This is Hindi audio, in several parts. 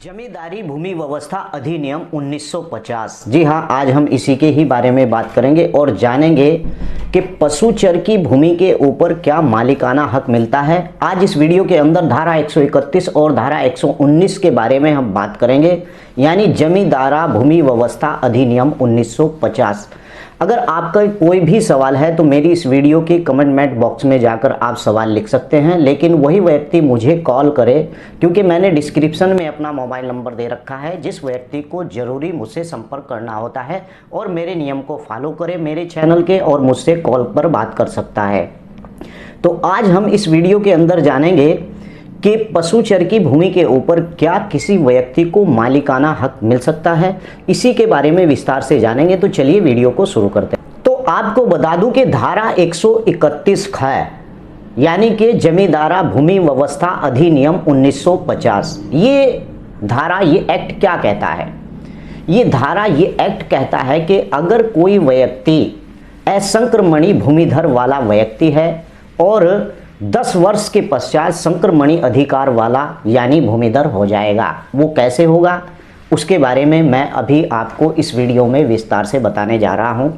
जमींदारी भूमि व्यवस्था अधिनियम 1950। जी हाँ, आज हम इसी के ही बारे में बात करेंगे और जानेंगे कि पशुचर की भूमि के ऊपर क्या मालिकाना हक मिलता है। आज इस वीडियो के अंदर धारा 131 और धारा 119 के बारे में हम बात करेंगे, यानी जमींदारा भूमि व्यवस्था अधिनियम 1950। अगर आपका कोई भी सवाल है तो मेरी इस वीडियो के कमेंट बॉक्स में जाकर आप सवाल लिख सकते हैं, लेकिन वही व्यक्ति मुझे कॉल करे, क्योंकि मैंने डिस्क्रिप्शन में अपना मोबाइल नंबर दे रखा है। जिस व्यक्ति को ज़रूरी मुझसे संपर्क करना होता है और मेरे नियम को फॉलो करे मेरे चैनल के, और मुझसे कॉल पर बात कर सकता है। तो आज हम इस वीडियो के अंदर जानेंगे कि पशुचर की भूमि के ऊपर क्या किसी व्यक्ति को मालिकाना हक मिल सकता है। इसी के बारे में विस्तार से जानेंगे, तो चलिए वीडियो को शुरू करते हैं। तो आपको बता दूं कि धारा 131 ख यानी कि जमींदारा भूमि व्यवस्था अधिनियम 1950, ये धारा, ये एक्ट क्या कहता है? ये धारा, ये एक्ट कहता है कि अगर कोई व्यक्ति असंक्रमणी भूमिधर वाला व्यक्ति है और 10 वर्ष के पश्चात संक्रमणी अधिकार वाला यानी भूमिधर हो जाएगा। वो कैसे होगा उसके बारे में मैं अभी आपको इस वीडियो में विस्तार से बताने जा रहा हूं।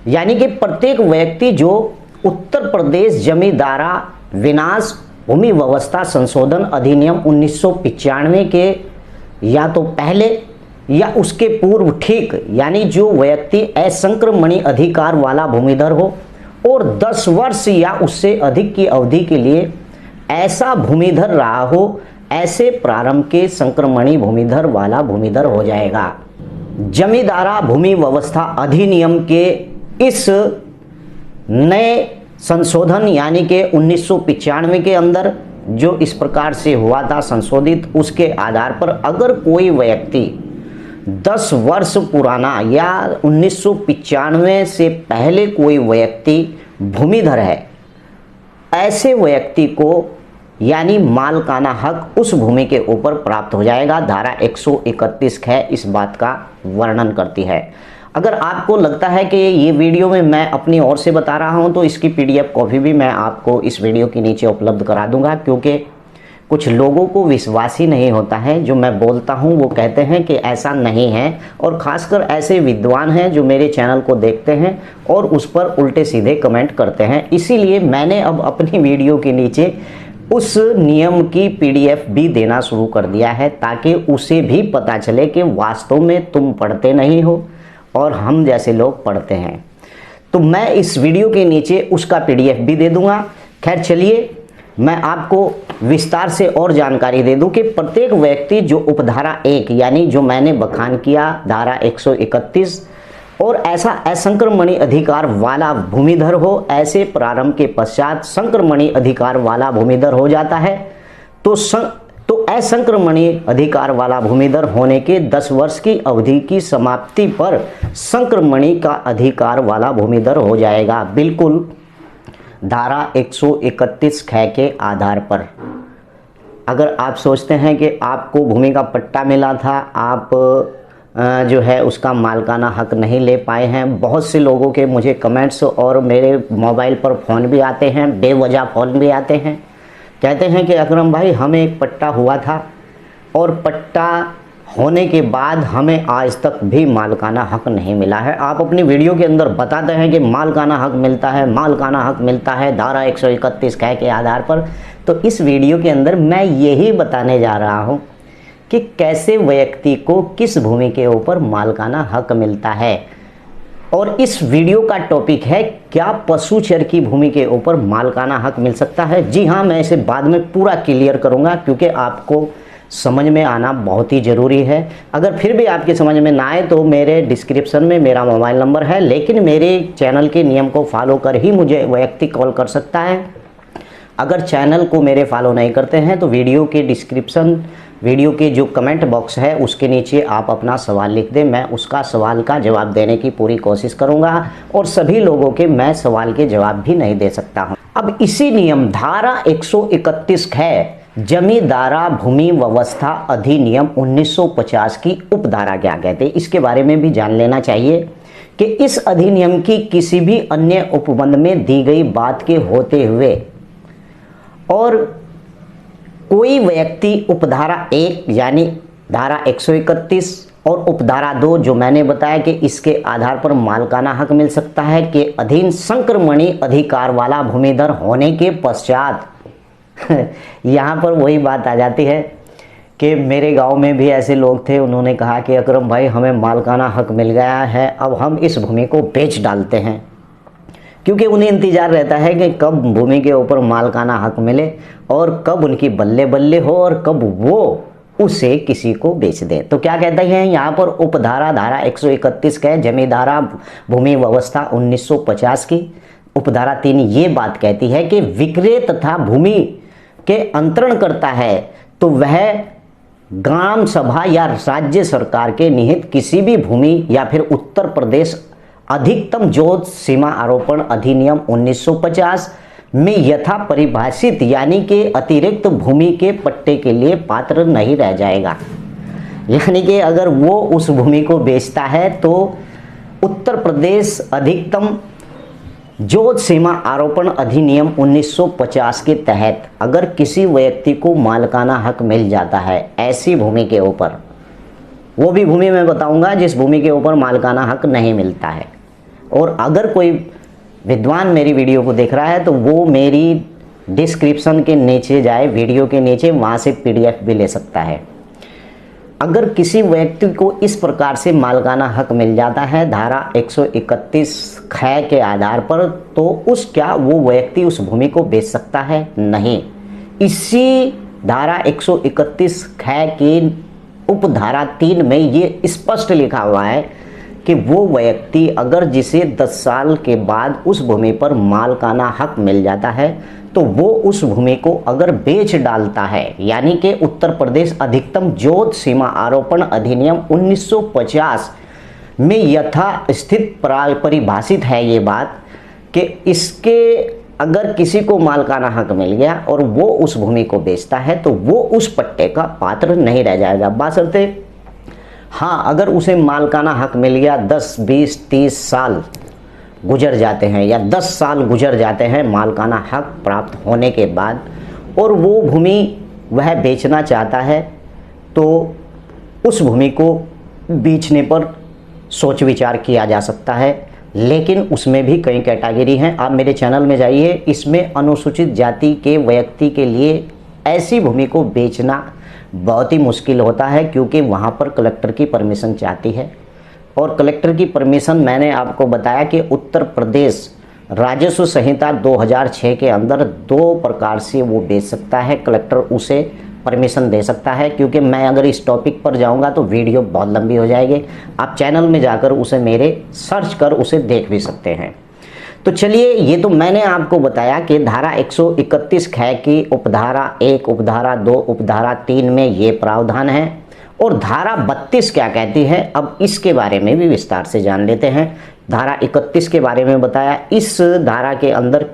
यानी कि प्रत्येक व्यक्ति जो उत्तर प्रदेश जमींदारा विनाश भूमि व्यवस्था संशोधन अधिनियम 1995 के या तो पहले या उसके पूर्व ठीक, यानी जो व्यक्ति असंक्रमणी अधिकार वाला भूमिधर हो और 10 वर्ष या उससे अधिक की अवधि के लिए ऐसा भूमिधर रहा हो, ऐसे प्रारंभ के संक्रमणी भूमिधर वाला भूमिधर हो जाएगा। जमींदारा भूमि व्यवस्था अधिनियम के इस नए संशोधन यानी कि 1995 के अंदर जो इस प्रकार से हुआ था संशोधित, उसके आधार पर अगर कोई व्यक्ति 10 वर्ष पुराना या 1995 से पहले कोई व्यक्ति भूमिधर है, ऐसे व्यक्ति को यानी मालिकाना हक उस भूमि के ऊपर प्राप्त हो जाएगा। धारा 131 है इस बात का वर्णन करती है। अगर आपको लगता है कि ये वीडियो में मैं अपनी ओर से बता रहा हूं तो इसकी PDF कॉपी भी मैं आपको इस वीडियो के नीचे उपलब्ध करा दूंगा, क्योंकि कुछ लोगों को विश्वास ही नहीं होता है। जो मैं बोलता हूं वो कहते हैं कि ऐसा नहीं है, और ख़ासकर ऐसे विद्वान हैं जो मेरे चैनल को देखते हैं और उस पर उल्टे सीधे कमेंट करते हैं। इसीलिए मैंने अब अपनी वीडियो के नीचे उस नियम की PDF भी देना शुरू कर दिया है, ताकि उसे भी पता चले कि वास्तव में तुम पढ़ते नहीं हो और हम जैसे लोग पढ़ते हैं। तो मैं इस वीडियो के नीचे उसका PDF भी दे दूंगा। खैर चलिए, मैं आपको विस्तार से और जानकारी दे दूं कि प्रत्येक व्यक्ति जो उपधारा 1 यानी जो मैंने बखान किया धारा 131 और ऐसा असंक्रमणी अधिकार वाला भूमिधर हो, ऐसे प्रारंभ के पश्चात संक्रमणी अधिकार वाला भूमिधर हो जाता है, तो असंक्रमणी अधिकार वाला भूमिधर होने के 10 वर्ष की अवधि की समाप्ति पर संक्रमणी का अधिकार वाला भूमिधर हो जाएगा। बिल्कुल धारा 131 ख के आधार पर। अगर आप सोचते हैं कि आपको भूमि का पट्टा मिला था, आप जो है उसका मालिकाना हक नहीं ले पाए हैं, बहुत से लोगों के मुझे कमेंट्स और मेरे मोबाइल पर फ़ोन भी आते हैं, बेवजह फ़ोन भी आते हैं। कहते हैं कि अकरम भाई, हमें एक पट्टा हुआ था और पट्टा होने के बाद हमें आज तक भी मालिकाना हक नहीं मिला है। आप अपनी वीडियो के अंदर बताते हैं कि मालिकाना हक मिलता है, मालिकाना हक मिलता है धारा 131 क के आधार पर। तो इस वीडियो के अंदर मैं यही बताने जा रहा हूं कि कैसे व्यक्ति को किस भूमि के ऊपर मालिकाना हक मिलता है। और इस वीडियो का टॉपिक है, क्या पशुचर की भूमि के ऊपर मालिकाना हक मिल सकता है? जी हाँ, मैं इसे बाद में पूरा क्लियर करूँगा, क्योंकि आपको समझ में आना बहुत ही ज़रूरी है। अगर फिर भी आपके समझ में ना आए तो मेरे डिस्क्रिप्शन में मेरा मोबाइल नंबर है, लेकिन मेरे चैनल के नियम को फॉलो कर ही मुझे व्यक्ति कॉल कर सकता है। अगर चैनल को मेरे फॉलो नहीं करते हैं तो वीडियो के डिस्क्रिप्शन, वीडियो के जो कमेंट बॉक्स है उसके नीचे आप अपना सवाल लिख दें, मैं उसका सवाल का जवाब देने की पूरी कोशिश करूँगा, और सभी लोगों के मैं सवाल के जवाब भी नहीं दे सकता हूँ। अब इसी नियम धारा 131 है जमींदारा भूमि व्यवस्था अधिनियम 1950 की उपधारा क्या कहते हैं, इसके बारे में भी जान लेना चाहिए कि इस अधिनियम की किसी भी अन्य उपबंध में दी गई बात के होते हुए और कोई व्यक्ति उपधारा 1 यानी धारा 131 और उपधारा 2 जो मैंने बताया कि इसके आधार पर मालिकाना हक मिल सकता है के अधीन संक्रमणी अधिकार वाला भूमिधर होने के पश्चात यहाँ पर वही बात आ जाती है कि मेरे गांव में भी ऐसे लोग थे, उन्होंने कहा कि अकरम भाई हमें मालिकाना हक मिल गया है, अब हम इस भूमि को बेच डालते हैं, क्योंकि उन्हें इंतजार रहता है कि कब भूमि के ऊपर मालिकाना हक मिले और कब उनकी बल्ले बल्ले हो और कब वो उसे किसी को बेच दे। तो क्या कहते हैं यहाँ पर उपधारा धारा 131 का जमींदारा भूमि व्यवस्था 1950 की उपधारा 3 ये बात कहती है कि विक्रय तथा भूमि के अंतरण करता है तो वह ग्राम सभा या राज्य सरकार के निहित किसी भी भूमि या फिर उत्तर प्रदेश अधिकतम जोत सीमा आरोपण अधिनियम 1950 में यथा परिभाषित यानी कि अतिरिक्त भूमि के पट्टे के लिए पात्र नहीं रह जाएगा। यानी कि अगर वो उस भूमि को बेचता है तो उत्तर प्रदेश अधिकतम जोत सीमा आरोपण अधिनियम 1950 के तहत अगर किसी व्यक्ति को मालिकाना हक मिल जाता है ऐसी भूमि के ऊपर, वो भी भूमि मैं बताऊंगा जिस भूमि के ऊपर मालिकाना हक नहीं मिलता है, और अगर कोई विद्वान मेरी वीडियो को देख रहा है तो वो मेरी डिस्क्रिप्शन के नीचे जाए, वीडियो के नीचे, वहाँ से PDF भी ले सकता है। अगर किसी व्यक्ति को इस प्रकार से मालिकाना हक मिल जाता है धारा 131 ख के आधार पर, तो उस क्या वो व्यक्ति उस भूमि को बेच सकता है? नहीं। इसी धारा 131 ख की उपधारा 3 में ये स्पष्ट लिखा हुआ है कि वो व्यक्ति अगर जिसे 10 साल के बाद उस भूमि पर मालिकाना हक मिल जाता है तो वो उस भूमि को अगर बेच डालता है, यानी कि उत्तर प्रदेश अधिकतम जोत सीमा आरोपण अधिनियम 1950 में यथा स्थित परिभाषित है ये बात कि इसके अगर किसी को मालिकाना हक मिल गया और वो उस भूमि को बेचता है तो वो उस पट्टे का पात्र नहीं रह जाएगा। बशर्ते हाँ, अगर उसे मालिकाना हक मिल गया 10, 20, 30 साल गुजर जाते हैं या 10 साल गुजर जाते हैं मालिकाना हक प्राप्त होने के बाद और वो भूमि वह बेचना चाहता है, तो उस भूमि को बेचने पर सोच विचार किया जा सकता है। लेकिन उसमें भी कई कैटेगरी हैं, आप मेरे चैनल में जाइए, इसमें अनुसूचित जाति के व्यक्ति के लिए ऐसी भूमि को बेचना बहुत ही मुश्किल होता है, क्योंकि वहाँ पर कलेक्टर की परमिशन चाहती है। और कलेक्टर की परमिशन मैंने आपको बताया कि उत्तर प्रदेश राजस्व संहिता 2006 के अंदर 2 प्रकार से वो बेच सकता है, कलेक्टर उसे परमिशन दे सकता है। क्योंकि मैं अगर इस टॉपिक पर जाऊंगा तो वीडियो बहुत लंबी हो जाएगी, आप चैनल में जाकर उसे मेरे सर्च कर उसे देख भी सकते हैं। तो चलिए, ये तो मैंने आपको बताया कि धारा 131 ख की उपधारा 1, उपधारा 2, उपधारा 3 में ये प्रावधान है। और धारा 32 क्या कहती है, अब इसके बारे में भी विस्तार से जान लेते हैं। धारा 31 के बारे में बताया, इस धारा के अंदर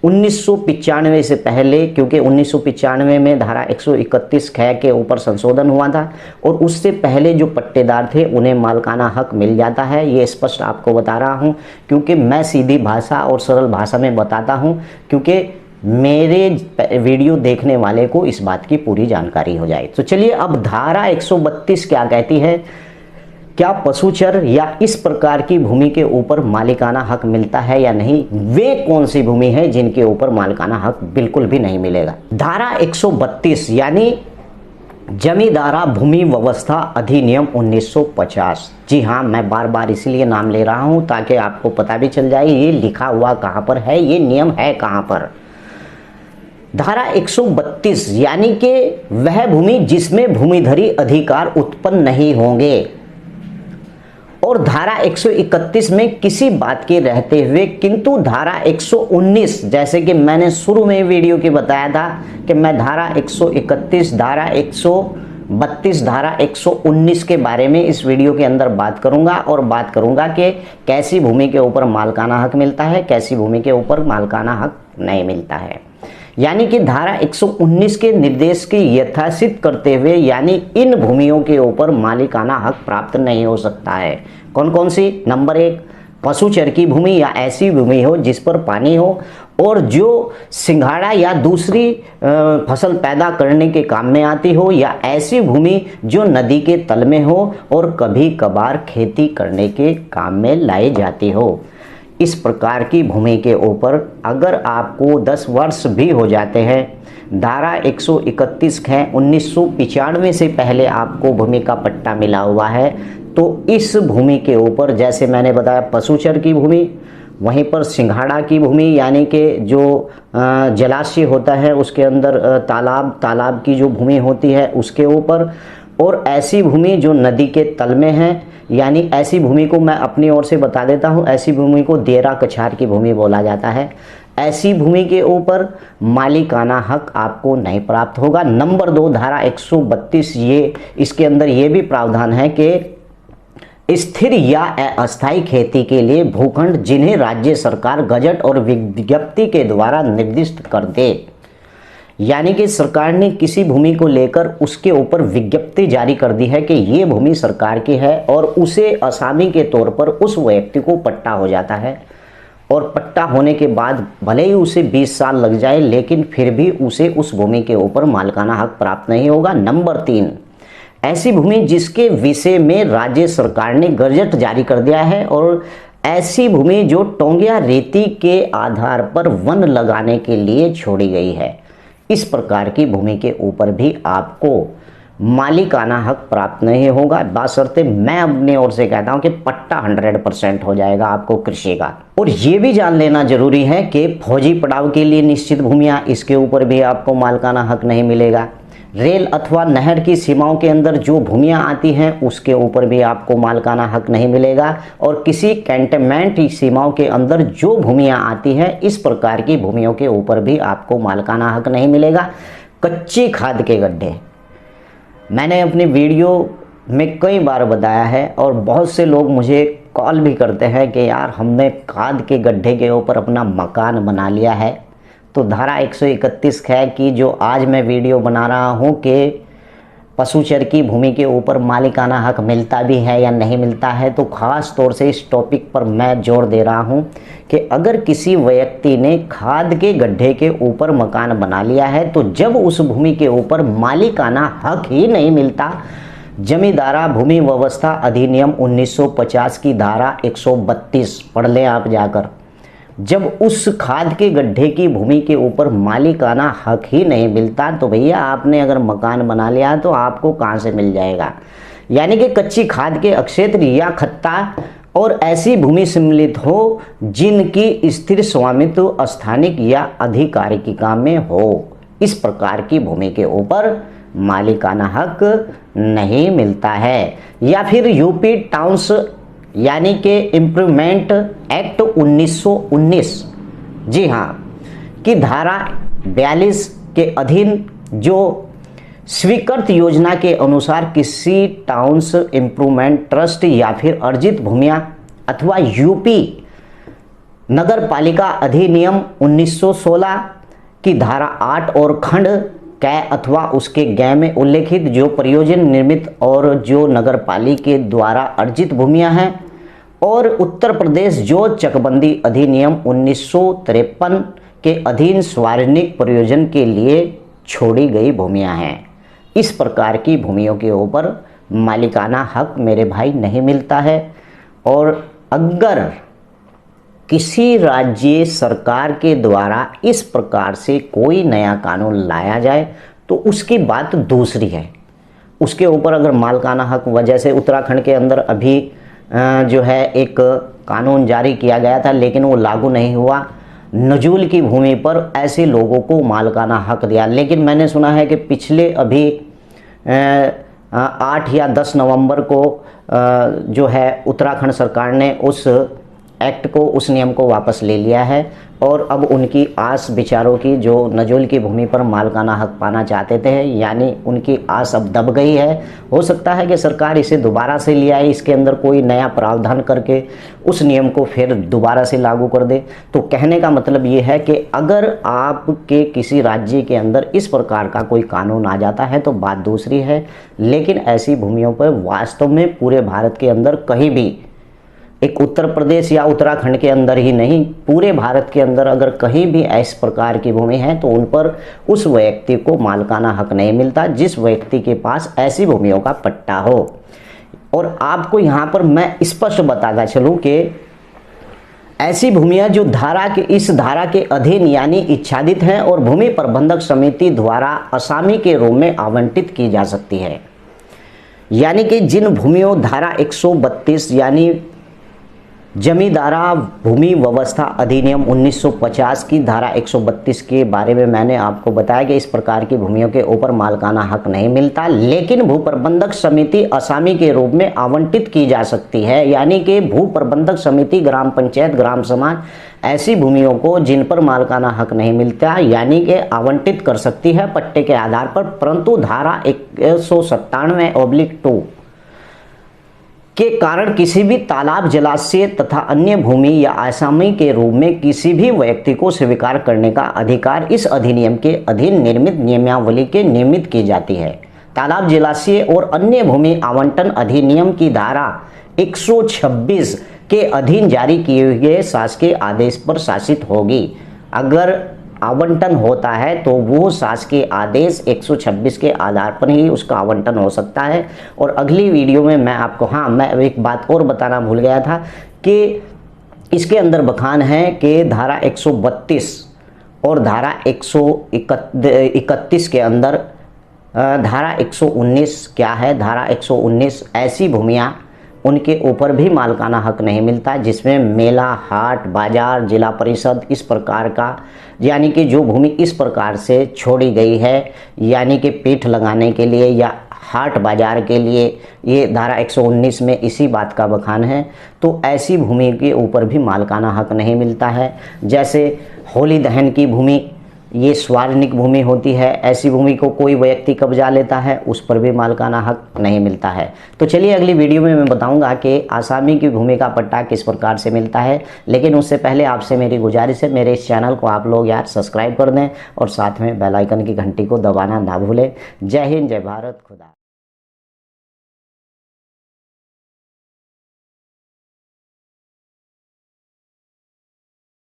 1995 से पहले, क्योंकि 1995 में धारा 131 ख के ऊपर संशोधन हुआ था और उससे पहले जो पट्टेदार थे उन्हें मालिकाना हक मिल जाता है। ये स्पष्ट आपको बता रहा हूँ क्योंकि मैं सीधी भाषा और सरल भाषा में बताता हूँ, क्योंकि मेरे वीडियो देखने वाले को इस बात की पूरी जानकारी हो जाए। तो चलिए, अब धारा 132 क्या कहती है, क्या पशुचर या इस प्रकार की भूमि के ऊपर मालिकाना हक मिलता है या नहीं, वे कौन सी भूमि है जिनके ऊपर मालिकाना हक बिल्कुल भी नहीं मिलेगा। धारा 132 यानी जमींदारा भूमि व्यवस्था अधिनियम 1950। जी हाँ, मैं बार बार इसीलिए नाम ले रहा हूं ताकि आपको पता भी चल जाए ये लिखा हुआ कहां पर है, ये नियम है कहां पर। धारा 132 यानी कि वह भूमि जिसमें भूमिधरी अधिकार उत्पन्न नहीं होंगे। और धारा 131 में किसी बात के रहते हुए, किंतु धारा 119 जैसे कि मैंने शुरू में वीडियो के बताया था कि मैं धारा 131, धारा 132, धारा 119 के बारे में इस वीडियो के अंदर बात करूंगा और बात करूंगा कि कैसी भूमि के ऊपर मालिकाना हक मिलता है, कैसी भूमि के ऊपर मालिकाना हक नहीं मिलता है। यानी कि धारा 119 के निर्देश की यथासित करते हुए, यानी इन भूमियों के ऊपर मालिकाना हक प्राप्त नहीं हो सकता है। कौन कौन सी? नंबर 1 पशुचर की भूमि या ऐसी भूमि हो जिस पर पानी हो और जो सिंघाड़ा या दूसरी फसल पैदा करने के काम में आती हो, या ऐसी भूमि जो नदी के तल में हो और कभी कभार खेती करने के काम में लाई जाती हो। इस प्रकार की भूमि के ऊपर अगर आपको 10 वर्ष भी हो जाते हैं, धारा 131 है 1995 से पहले आपको भूमि का पट्टा मिला हुआ है, तो इस भूमि के ऊपर जैसे मैंने बताया पशुचर की भूमि, वहीं पर सिंघाड़ा की भूमि यानी कि जो जलाशय होता है उसके अंदर तालाब की जो भूमि होती है उसके ऊपर, और ऐसी भूमि जो नदी के तल में है, यानी ऐसी भूमि को मैं अपनी ओर से बता देता हूँ, ऐसी भूमि को देरा कछार की भूमि बोला जाता है। ऐसी भूमि के ऊपर मालिकाना हक आपको नहीं प्राप्त होगा। नंबर 2 धारा 132 ये इसके अंदर ये भी प्रावधान है कि स्थिर या अस्थायी खेती के लिए भूखंड जिन्हें राज्य सरकार गजट और विज्ञप्ति के द्वारा निर्दिष्ट कर दे, यानी कि सरकार ने किसी भूमि को लेकर उसके ऊपर विज्ञप्ति जारी कर दी है कि ये भूमि सरकार की है, और उसे असामी के तौर पर उस व्यक्ति को पट्टा हो जाता है, और पट्टा होने के बाद भले ही उसे 20 साल लग जाए लेकिन फिर भी उसे उस भूमि के ऊपर मालिकाना हक प्राप्त नहीं होगा। नंबर 3 ऐसी भूमि जिसके विषय में राज्य सरकार ने गजट जारी कर दिया है, और ऐसी भूमि जो टोंगिया रीति के आधार पर वन लगाने के लिए छोड़ी गई है। इस प्रकार की भूमि के ऊपर भी आपको मालिकाना हक प्राप्त नहीं होगा, बशर्ते मैं अपनी ओर से कहता हूं कि पट्टा 100% हो जाएगा आपको कृषि का। और ये भी जान लेना जरूरी है कि फौजी पड़ाव के लिए निश्चित भूमियां, इसके ऊपर भी आपको मालिकाना हक नहीं मिलेगा। रेल अथवा नहर की सीमाओं के अंदर जो भूमियां आती हैं उसके ऊपर भी आपको मालिकाना हक नहीं मिलेगा, और किसी कैंटनमेंट सीमाओं के अंदर जो भूमियां आती हैं इस प्रकार की भूमियों के ऊपर भी आपको मालिकाना हक नहीं मिलेगा। कच्ची खाद के गड्ढे मैंने अपनी वीडियो में कई बार बताया है, और बहुत से लोग मुझे कॉल भी करते हैं कि यार हमने खाद के गड्ढे के ऊपर अपना मकान बना लिया है। तो धारा 131 है कि जो आज मैं वीडियो बना रहा हूँ कि पशुचर की भूमि के ऊपर मालिकाना हक मिलता भी है या नहीं मिलता है, तो ख़ास तौर से इस टॉपिक पर मैं जोर दे रहा हूँ कि अगर किसी व्यक्ति ने खाद के गड्ढे के ऊपर मकान बना लिया है तो जब उस भूमि के ऊपर मालिकाना हक ही नहीं मिलता, जमींदारा भूमि व्यवस्था अधिनियम 1950 की धारा 132 पढ़ लें आप जाकर, जब उस खाद के गड्ढे की भूमि के ऊपर मालिकाना हक ही नहीं मिलता तो भैया आपने अगर मकान बना लिया तो आपको कहाँ से मिल जाएगा। यानी कि कच्ची खाद के अक्षेत्र या खत्ता और ऐसी भूमि सम्मिलित हो जिनकी स्थिर स्वामित्व स्थानिक या अधिकारिकी में हो, इस प्रकार की भूमि के ऊपर मालिकाना हक नहीं मिलता है। या फिर यूपी टाउन्स यानी कि इम्प्रूवमेंट एक्ट 1919, जी हाँ, की धारा 42 के अधीन जो स्वीकृत योजना के अनुसार किसी टाउन्स इम्प्रूवमेंट ट्रस्ट या फिर अर्जित भूमियां अथवा यूपी नगर पालिका अधिनियम 1916 की धारा 8 और खंड कै अथवा उसके ग में उल्लेखित जो प्रयोजन निर्मित और जो नगर पालिका के द्वारा अर्जित भूमियां हैं, और उत्तर प्रदेश जो चकबंदी अधिनियम 1953 के अधीन सार्वजनिक प्रयोजन के लिए छोड़ी गई भूमियां हैं। इस प्रकार की भूमियों के ऊपर मालिकाना हक मेरे भाई नहीं मिलता है। और अगर किसी राज्य सरकार के द्वारा इस प्रकार से कोई नया कानून लाया जाए तो उसकी बात दूसरी है, उसके ऊपर अगर मालिकाना हक, वजह से उत्तराखंड के अंदर अभी जो है एक कानून जारी किया गया था लेकिन वो लागू नहीं हुआ, नजूल की भूमि पर ऐसे लोगों को मालिकाना हक दिया। लेकिन मैंने सुना है कि पिछले अभी 8 या 10 नवंबर को जो है उत्तराखंड सरकार ने उस एक्ट को, उस नियम को वापस ले लिया है, और अब उनकी आस विचारों की जो नजूल की भूमि पर मालिकाना हक पाना चाहते थे, यानी उनकी आस अब दब गई है। हो सकता है कि सरकार इसे दोबारा से ले आए, इसके अंदर कोई नया प्रावधान करके उस नियम को फिर दोबारा से लागू कर दे। तो कहने का मतलब ये है कि अगर आपके किसी राज्य के अंदर इस प्रकार का कोई कानून आ जाता है तो बात दूसरी है, लेकिन ऐसी भूमियों पर वास्तव में पूरे भारत के अंदर कहीं भी एक उत्तर प्रदेश या उत्तराखंड के अंदर ही नहीं, पूरे भारत के अंदर अगर कहीं भी इस प्रकार की भूमि है तो उन पर उस व्यक्ति को मालिकाना हक नहीं मिलता जिस व्यक्ति के पास ऐसी भूमियों का पट्टा हो। और आपको यहाँ पर मैं स्पष्ट बताता चलूँ कि ऐसी भूमियाँ जो इस धारा के अधीन यानी इच्छादित हैं और भूमि प्रबंधक समिति द्वारा असामी के रूप में आवंटित की जा सकती है। यानी कि जिन भूमियों धारा 132 यानी जमींदारा भूमि व्यवस्था अधिनियम 1950 की धारा 132 के बारे में मैंने आपको बताया कि इस प्रकार की भूमियों के ऊपर मालिकाना हक नहीं मिलता, लेकिन भू प्रबंधक समिति असामी के रूप में आवंटित की जा सकती है। यानी कि भू प्रबंधक समिति, ग्राम पंचायत, ग्राम समाज ऐसी भूमियों को जिन पर मालिकाना हक नहीं मिलता यानी कि आवंटित कर सकती है पट्टे के आधार पर, परंतु धारा 197/2 के कारण किसी भी तालाब, जलाशय तथा अन्य भूमि या आसामी के रूप में किसी भी व्यक्ति को स्वीकार करने का अधिकार इस अधिनियम के अधीन निर्मित नियमावली के नियमित की जाती है। तालाब, जलाशय और अन्य भूमि आवंटन अधिनियम की धारा 126 के अधीन जारी किए गए शासकीय आदेश पर शासित होगी। अगर आवंटन होता है तो वो शासकीय आदेश 126 के आधार पर ही उसका आवंटन हो सकता है। और अगली वीडियो में मैं आपको मैं एक बात और बताना भूल गया था कि इसके अंदर बखान है कि धारा 132 और धारा 131 के अंदर धारा 119 क्या है, धारा 119 ऐसी भूमियाँ उनके ऊपर भी मालिकाना हक नहीं मिलता जिसमें मेला, हाट, बाजार, जिला परिषद इस प्रकार का, यानी कि जो भूमि इस प्रकार से छोड़ी गई है यानी कि पीठ लगाने के लिए या हाट बाजार के लिए, ये धारा 119 में इसी बात का बखान है। तो ऐसी भूमि के ऊपर भी मालिकाना हक नहीं मिलता है। जैसे होली दहन की भूमि, ये सार्वजनिक भूमि होती है, ऐसी भूमि को कोई व्यक्ति कब्जा लेता है उस पर भी मालिकाना हक नहीं मिलता है। तो चलिए अगली वीडियो में मैं बताऊंगा कि आसामी की भूमि का पट्टा किस प्रकार से मिलता है, लेकिन उससे पहले आपसे मेरी गुजारिश है मेरे इस चैनल को आप लोग यार सब्सक्राइब कर दें और साथ में बेल आइकन की घंटी को दबाना ना भूलें। जय हिंद, जय भारत, खुदा।